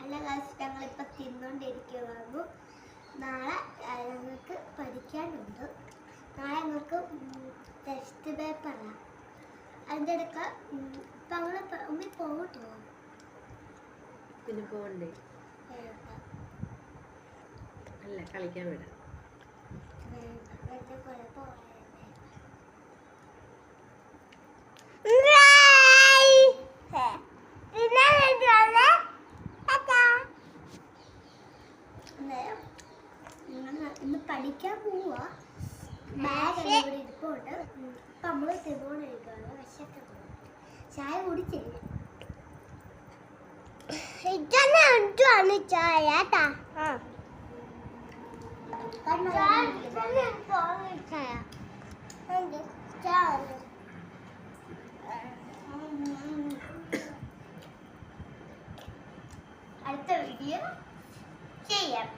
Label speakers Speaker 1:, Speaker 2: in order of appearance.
Speaker 1: അല്ല ഗൈസ്, ഞങ്ങളിപ്പോൾ തിന്നുകൊണ്ടിരിക്കുകയായിരുന്നു. നാളെ ഞങ്ങൾക്ക് പഠിക്കാനുണ്ട്. നാളെ ഞങ്ങൾക്ക് ടെസ്റ്റ് പേപ്പറാണ്. അതിൻ്റെ ഇടയ്ക്ക് ഇപ്പം അങ്ങനെ ഉമ്മി പോകട്ടോ.
Speaker 2: പിന്നെ പോകണ്ടേ? അല്ല, കളിക്കാൻ വിടാം.
Speaker 1: ഇന്ന് പഠിക്കാൻ പോവാ. ബാഗ് ഇവിടെ ഇരിപ്പുണ്ട്. ഇപ്പം നമ്മൾ തിന്നുകൊണ്ടിരിക്കുകയാണ്. വിശക്കുന്നു. ചായ കുടിച്ചില്ല. ഇതാണ് ചായ കേട്ടാ. അടുത്ത വീഡിയോ ചെയ്യാം.